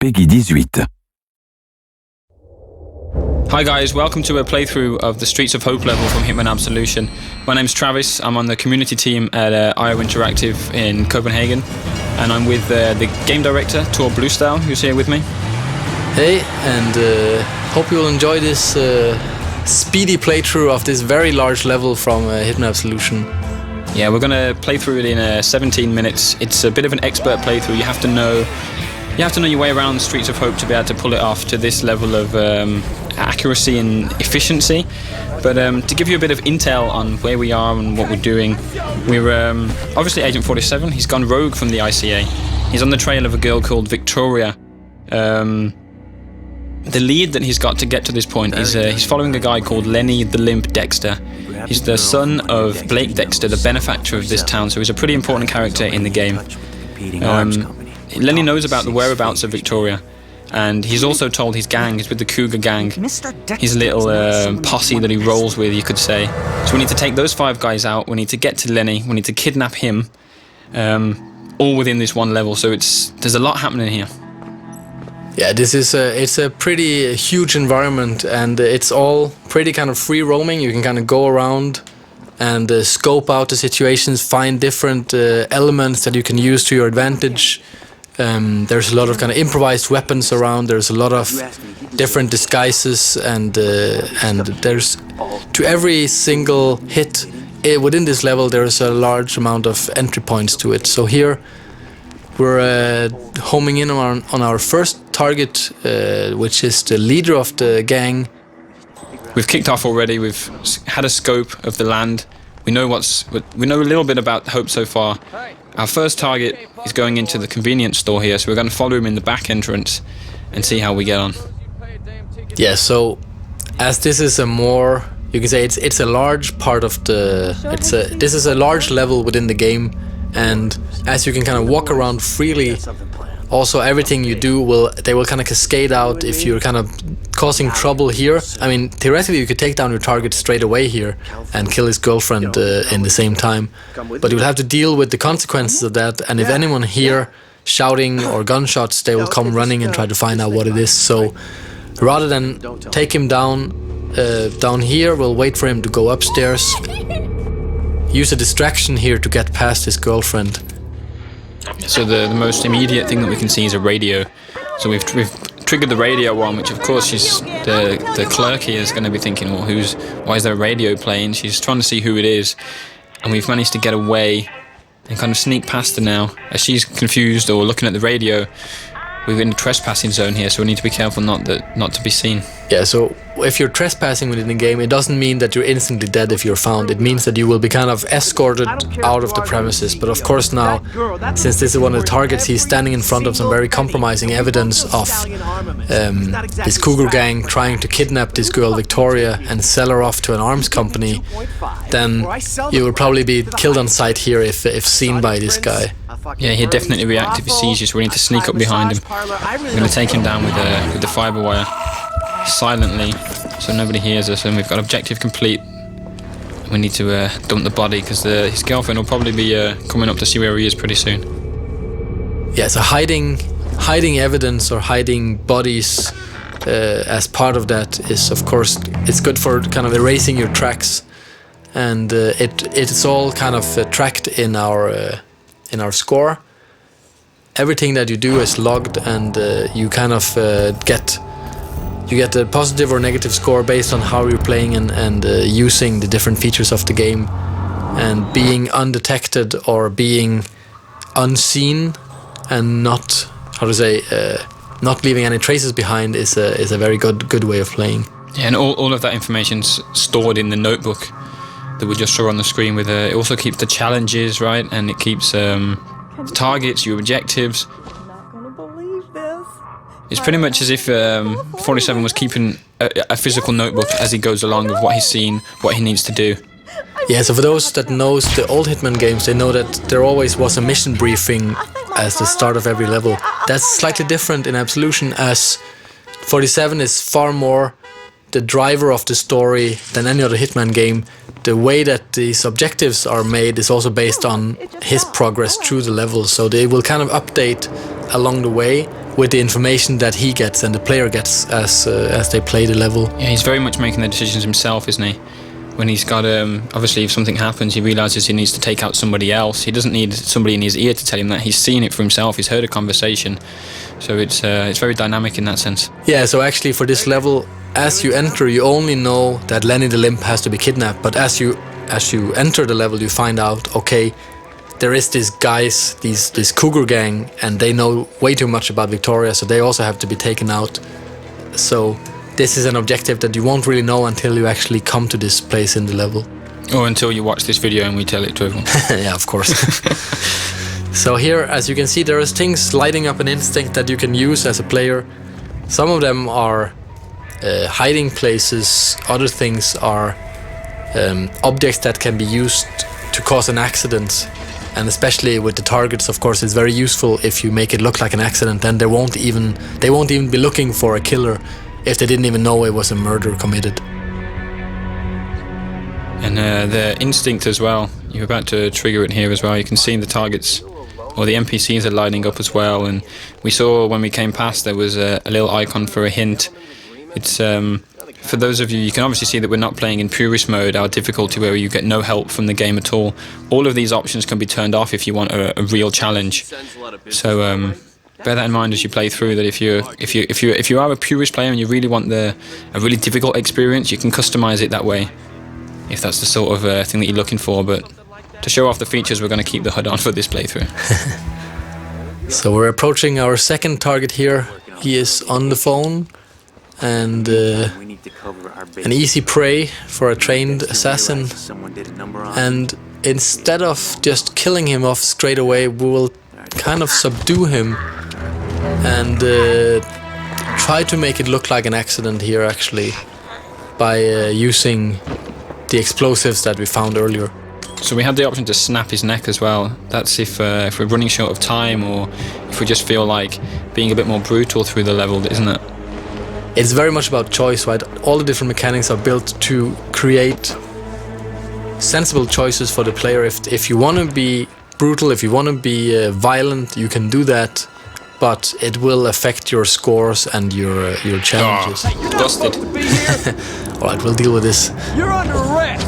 Peggy 18. Hi guys, welcome to a playthrough of the Streets of Hope level from Hitman Absolution. My name's Travis, I'm on the community team at IO Interactive in Copenhagen, and I'm with the game director, Tor Bluestyle, who's here with me. Hey, and hope you will enjoy this speedy playthrough of this very large level from Hitman Absolution. Yeah, we're going to play through it in 17 minutes. It's a bit of an expert playthrough. You have to know your way around Streets of Hope to be able to pull it off to this level of accuracy and efficiency. But to give you a bit of intel on where we are and what we're doing, we're obviously Agent 47. He's gone rogue from the ICA. He's on the trail of a girl called Victoria. The lead that he's got to get to this point is he's following a guy called Lenny the Limp Dexter. He's the son of Blake Dexter, the benefactor of this town, so he's a pretty important character in the game. Lenny knows about the whereabouts of Victoria, and he's also told his gang, he's with the Cougar gang, his little posse that he rolls with, you could say. So we need to take those 5 guys out, we need to get to Lenny, we need to kidnap him, all within this one level, so there's a lot happening here. Yeah, it's a pretty huge environment, and it's all pretty kind of free roaming. You can kind of go around and scope out the situations, find different elements that you can use to your advantage. There's a lot of kind of improvised weapons around. There's a lot of different disguises, and there's to every single hit within this level there's a large amount of entry points to it. So here we're homing in on our first target, which is the leader of the gang. We've kicked off already. We've had a scope of the land. We know a little bit about Hope so far. Our first target is going into the convenience store here, so we're going to follow him in the back entrance and see how we get on. Yeah, so as this is a more, you can say it's a large part of this is a large level within the game, and as you can kind of walk around freely, also everything you do they will kind of cascade out if you're kind of causing trouble here. I mean, theoretically you could take down your target straight away here and kill his girlfriend in the same time, but you'll have to deal with the consequences of that, and if anyone here shouting or gunshots, they will come running and try to find out what it is. So rather than take him down here, we'll wait for him to go upstairs, use a distraction here to get past his girlfriend. So the most immediate thing that we can see is a radio. So we've triggered the radio on, which of course the clerk here is going to be thinking, well, why is there a radio playing? She's trying to see who it is, and we've managed to get away and kind of sneak past her now. As she's confused or looking at the radio, we're in the trespassing zone here, so we need to be careful not to be seen. Yeah, so if you're trespassing within the game, it doesn't mean that you're instantly dead if you're found. It means that you will be kind of escorted out of the premises. But of course now, since this is one of the targets, he's standing in front of some very compromising evidence of this Cougar gang trying to kidnap this girl Victoria and sell her off to an arms company. Then you will probably be killed on sight here if seen by this guy. Yeah, he'd definitely react if he sees you, so we need to sneak up behind him. We're going to take him down with the fibre wire silently, so nobody hears us, and we've got objective complete. We need to dump the body, because his girlfriend will probably be coming up to see where he is pretty soon. Yeah, so hiding evidence or hiding bodies as part of that is, of course, it's good for kind of erasing your tracks, and it's all kind of tracked in our score. Everything that you do is logged, and you kind of get a positive or negative score based on how you're playing and using the different features of the game. And being undetected or being unseen and not leaving any traces behind is a very good way of playing. Yeah, and all of that information's stored in the notebook that we just saw on the screen. It also keeps the challenges, right, and it keeps targets, your objectives. It's pretty much as if 47 was keeping a physical notebook as he goes along of what he's seen, what he needs to do. Yeah, so for those that knows the old Hitman games, they know that there always was a mission briefing as the start of every level. That's slightly different in Absolution, as 47 is far more the driver of the story than any other Hitman game. The way that these objectives are made is also based on his progress through the levels, so they will kind of update along the way, with the information that he gets and the player gets as they play the level. Yeah, he's very much making the decisions himself, isn't he? When he's got, obviously if something happens, he realises he needs to take out somebody else. He doesn't need somebody in his ear to tell him that. He's seen it for himself, he's heard a conversation. So it's very dynamic in that sense. Yeah, so actually for this level, as you enter, you only know that Lenny the Limp has to be kidnapped. But as you enter the level, you find out, okay, there is these guys, this cougar gang, and they know way too much about Victoria, so they also have to be taken out. So this is an objective that you won't really know until you actually come to this place in the level. Or until you watch this video and we tell it to everyone. Yeah, of course. So here, as you can see, there is things lighting up an instinct that you can use as a player. Some of them are hiding places, other things are objects that can be used to cause an accident. And especially with the targets, of course, it's very useful if you make it look like an accident. Then they won't even be looking for a killer if they didn't even know it was a murder committed. And the instinct as well, you're about to trigger it here as well. You can see the targets, or the NPCs are lighting up as well. And we saw when we came past there was a little icon for a hint. It's for those of you, you can obviously see that we're not playing in purist mode, our difficulty where you get no help from the game at all. All of these options can be turned off if you want a real challenge. So bear that in mind as you play through. That if you are a purist player and you really want a really difficult experience, you can customize it that way, if that's the sort of thing that you're looking for. But to show off the features, we're going to keep the HUD on for this playthrough. So we're approaching our second target here. He is on the phone, and an easy prey for a trained assassin. And instead of just killing him off straight away, we will kind of subdue him and try to make it look like an accident here, actually, by using the explosives that we found earlier. So we had the option to snap his neck as well. That's if we're running short of time, or if we just feel like being a bit more brutal through the level, isn't it? It's very much about choice, right? All the different mechanics are built to create sensible choices for the player. If you want to be brutal, if you want to be violent, you can do that, but it will affect your scores and your challenges. Oh, busted. All right, we'll deal with this. You're under arrest.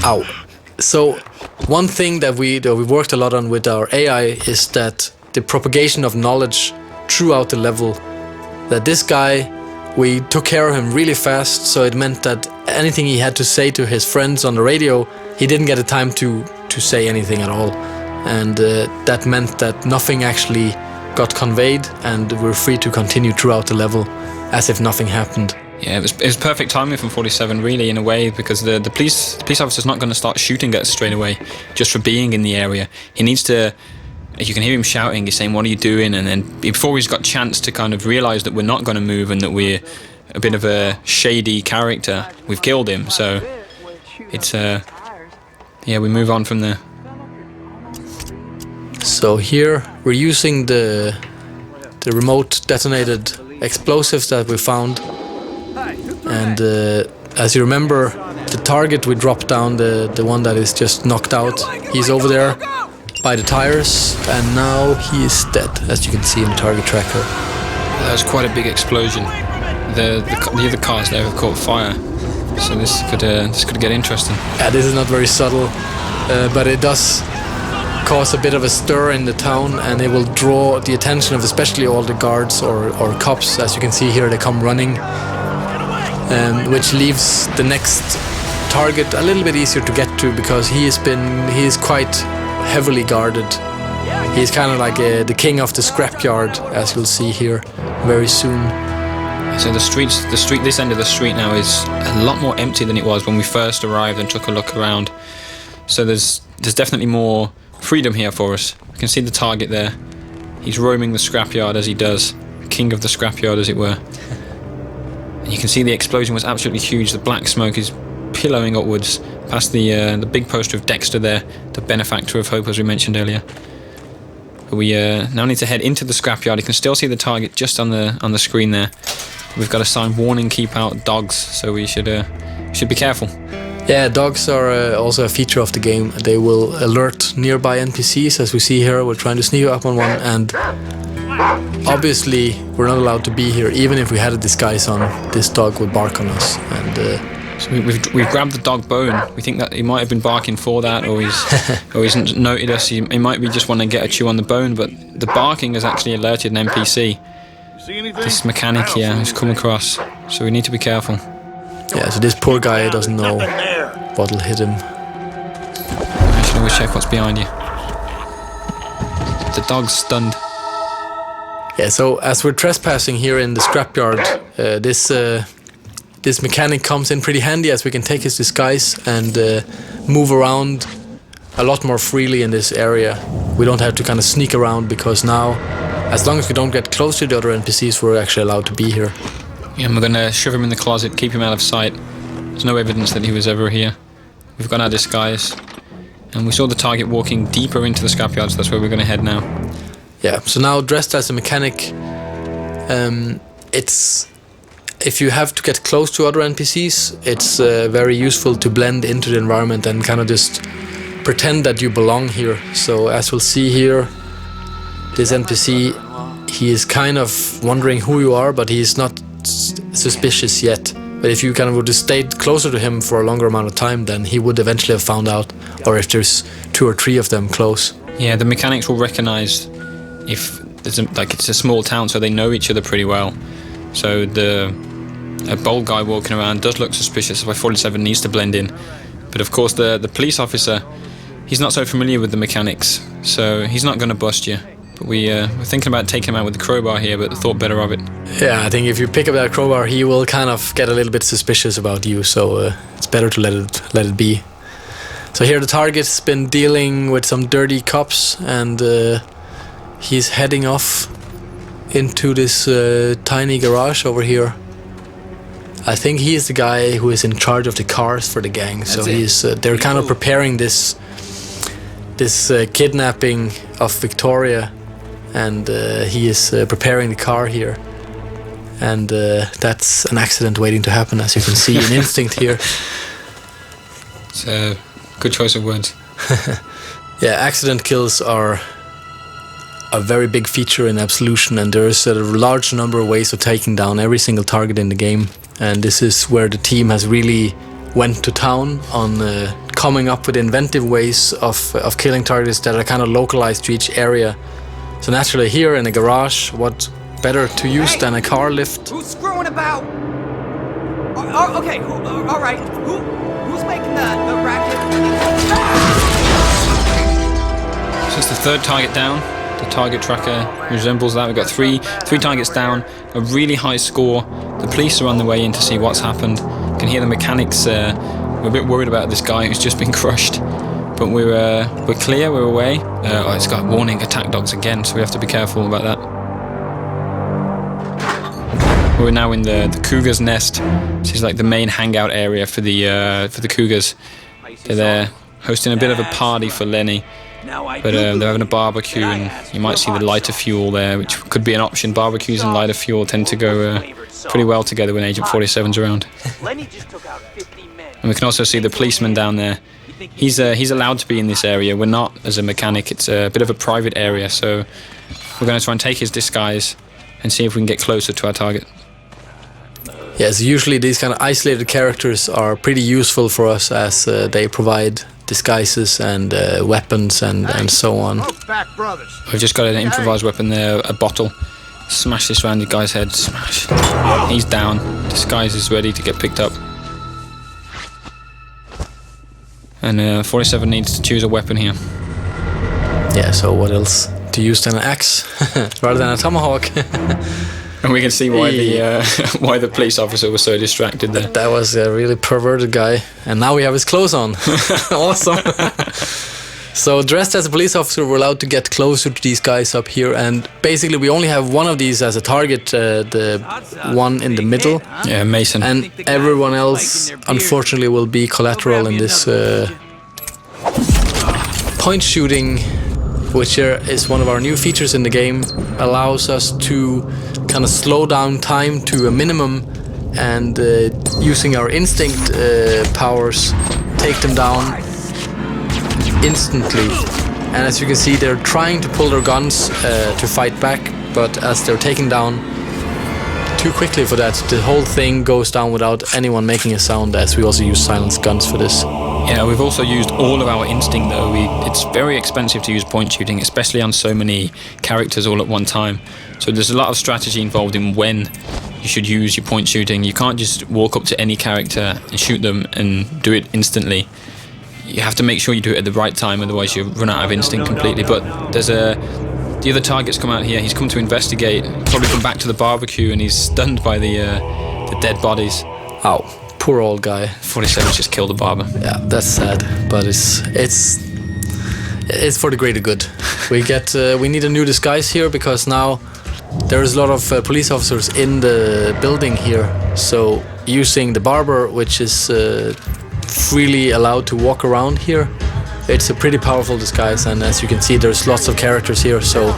Ow. So one thing that we worked a lot on with our AI is that the propagation of knowledge throughout the level. That this guy, we took care of him really fast, so it meant that anything he had to say to his friends on the radio, he didn't get the time to say anything at all. And that meant that nothing actually got conveyed, and we're free to continue throughout the level as if nothing happened. Yeah, it was perfect timing from 47, really, in a way, because the police officer's not going to start shooting at us straight away just for being in the area. He needs to. You can hear him shouting, he's saying, "What are you doing?" And then before he's got a chance to kind of realise that we're not going to move and that we're a bit of a shady character, we've killed him. So it's yeah, we move on from there. So here we're using the remote detonated explosives that we found, and as you remember, the target we dropped down, the one that is just knocked out, he's over there by the tires, and now he is dead, as you can see in the target tracker. That was quite a big explosion. The other cars there have caught fire, so this could get interesting. Yeah, this is not very subtle, but it does cause a bit of a stir in the town, and it will draw the attention of especially all the guards or cops. As you can see here, they come running, which leaves the next target a little bit easier to get to, because he is quite heavily guarded. He's kind of like the king of the scrapyard, as you'll see here very soon. So this end of the street now is a lot more empty than it was when we first arrived and took a look around. So there's definitely more freedom here for us. You can see the target there. He's roaming the scrapyard as he does, king of the scrapyard, as it were. And you can see the explosion was absolutely huge. The black smoke is pillowing upwards past the big poster of Dexter there, the benefactor of hope, as we mentioned earlier. But we now need to head into the scrapyard. You can still see the target just on the screen there. We've got a sign, warning, keep out dogs, so we should be careful. Yeah, dogs are also a feature of the game. They will alert nearby NPCs, as we see here. We're trying to sneak up on one, and obviously we're not allowed to be here. Even if we had a disguise on, this dog would bark on us. And so we've grabbed the dog bone. We think that he might have been barking for that, or he's noted us. He might be just wanting to get a chew on the bone, but the barking has actually alerted an NPC. This mechanic here who's come across, so we need to be careful. Yeah, so this poor guy doesn't know what'll hit him. I should always check what's behind you. The dog's stunned. Yeah, so as we're trespassing here in the scrapyard, this mechanic comes in pretty handy, as we can take his disguise and move around a lot more freely in this area. We don't have to kind of sneak around, because now, as long as we don't get close to the other NPCs, we're actually allowed to be here. Yeah, and we're going to shove him in the closet, keep him out of sight. There's no evidence that he was ever here. We've got our disguise. And we saw the target walking deeper into the scrapyard, so that's where we're going to head now. Yeah, so now dressed as a mechanic, if you have to get close to other NPCs, it's very useful to blend into the environment and kind of just pretend that you belong here. So as we'll see here, this NPC, he is kind of wondering who you are, but he's not suspicious yet. But if you kind of would have stayed closer to him for a longer amount of time, then he would eventually have found out, or if there's 2 or 3 of them close. Yeah, the mechanics will recognize if it's a small town, so they know each other pretty well. So a bold guy walking around does look suspicious. Why 47 needs to blend in. But of course the police officer, he's not so familiar with the mechanics, so he's not going to bust you. But we're thinking about taking him out with the crowbar here, but thought better of it. Yeah, I think if you pick up that crowbar, he will kind of get a little bit suspicious about you, so it's better to let it be. So here the target's been dealing with some dirty cops, and he's heading off into this tiny garage over here. I think he's the guy who is in charge of the cars for the gang. So they're kind of preparing this kidnapping of Victoria, and he is preparing the car here. And that's an accident waiting to happen, as you can see in Instinct here. It's a good choice of words. Yeah, accident kills are a very big feature in Absolution, and there's a large number of ways of taking down every single target in the game. And this is where the team has really went to town on coming up with inventive ways of killing targets that are kind of localized to each area. So naturally here in a garage, what better to use than a car lift? Who's screwing about? Okay, all right. Who's making the racket? So it's the 3rd target down. The target tracker resembles that. We've got three targets down, a really high score. The police are on the way in to see what's happened. You can hear the mechanics. We're a bit worried about this guy who's just been crushed, but we're clear. We're away. It's got warning: attack dogs again. So we have to be careful about that. We're now in the cougar's nest. This is like the main hangout area for the cougars. They're there hosting a bit of a party for Lenny. But they're having a barbecue, and you might see the lighter fuel there, which could be an option. Barbecues and lighter fuel tend to go pretty well together when Agent 47's around. And we can also see the policeman down there. He's allowed to be in this area. We're not as a mechanic. It's a bit of a private area, so we're going to try and take his disguise and see if we can get closer to our target. Yes, usually these kind of isolated characters are pretty useful for us, as they provide disguises and weapons and so on. We've just got an improvised weapon there, a bottle. Smash this around the guy's head. Smash. He's down. Disguise is ready to get picked up. And 47 needs to choose a weapon here. Yeah, so what else to use than an axe rather than a tomahawk? And we can see why why the police officer was so distracted there. That was a really perverted guy. And now we have his clothes on. Awesome. So dressed as a police officer, we're allowed to get closer to these guys up here. And basically we only have one of these as a target, the one in the middle. Yeah, Mason. And everyone else, unfortunately, will be collateral in this point shooting, which is one of our new features in the game. Allows us to kind of slow down time to a minimum, and using our instinct powers, take them down instantly. And as you can see, they're trying to pull their guns to fight back, but as they're taken down too quickly for that, the whole thing goes down without anyone making a sound, as we also use silenced guns for this. Yeah, we've also used all of our instinct though. It's very expensive to use point shooting, especially on so many characters all at one time. So there's a lot of strategy involved in when you should use your point shooting. You can't just walk up to any character and shoot them and do it instantly. You have to make sure you do it at the right time, otherwise you run out of instinct completely. But there's the other target's come out here. He's come to investigate, probably come back to the barbecue, and he's stunned by the dead bodies. Ow, poor old guy. 47's just killed the barber. Yeah, that's sad, but it's for the greater good. We need a new disguise here because now there's a lot of police officers in the building here. So using the barber, which is freely allowed to walk around here, it's a pretty powerful disguise, and as you can see, there's lots of characters here, so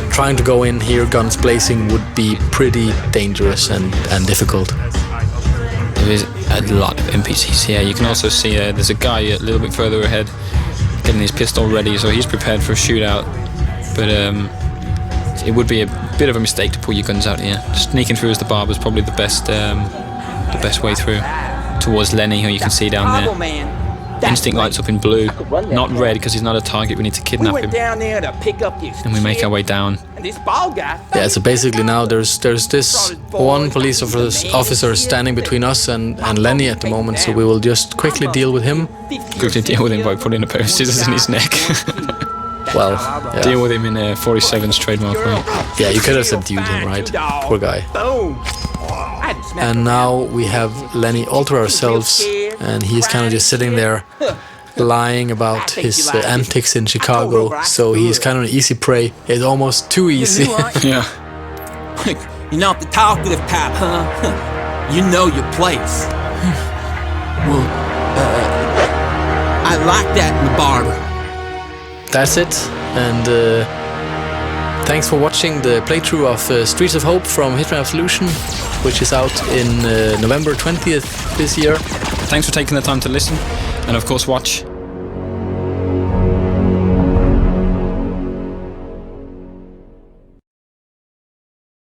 trying to go in here guns blazing would be pretty dangerous and difficult. There is a lot of NPCs here. You can also see there's a guy a little bit further ahead getting his pistol ready, so he's prepared for a shootout. But it would be a bit of a mistake to pull your guns out here. Sneaking through as the barber is probably the best way through. Towards Lenny, who you can see down there. Instinct lights up in blue, not red because he's not a target. We need to kidnap him. And we make our way down. Yeah, so basically now there's this one police officer standing between us and Lenny at the moment, so we will just quickly deal with him. Quickly deal with him by putting a pair of scissors in his neck. Well, yeah. Deal with him in 47's trademark way. Yeah, you could have subdued him, right? Poor guy. And now we have Lenny all to ourselves, and he's kind of just sitting there lying about his antics in Chicago, so he's kind of an easy prey. It's almost too easy. Yeah. You're not the talkative type, huh? You know your place. Well, I like that in the barber. That's it, and thanks for watching the playthrough of Streets of Hope from Hitman Absolution, which is out in November 20th this year. Thanks for taking the time to listen, and of course watch.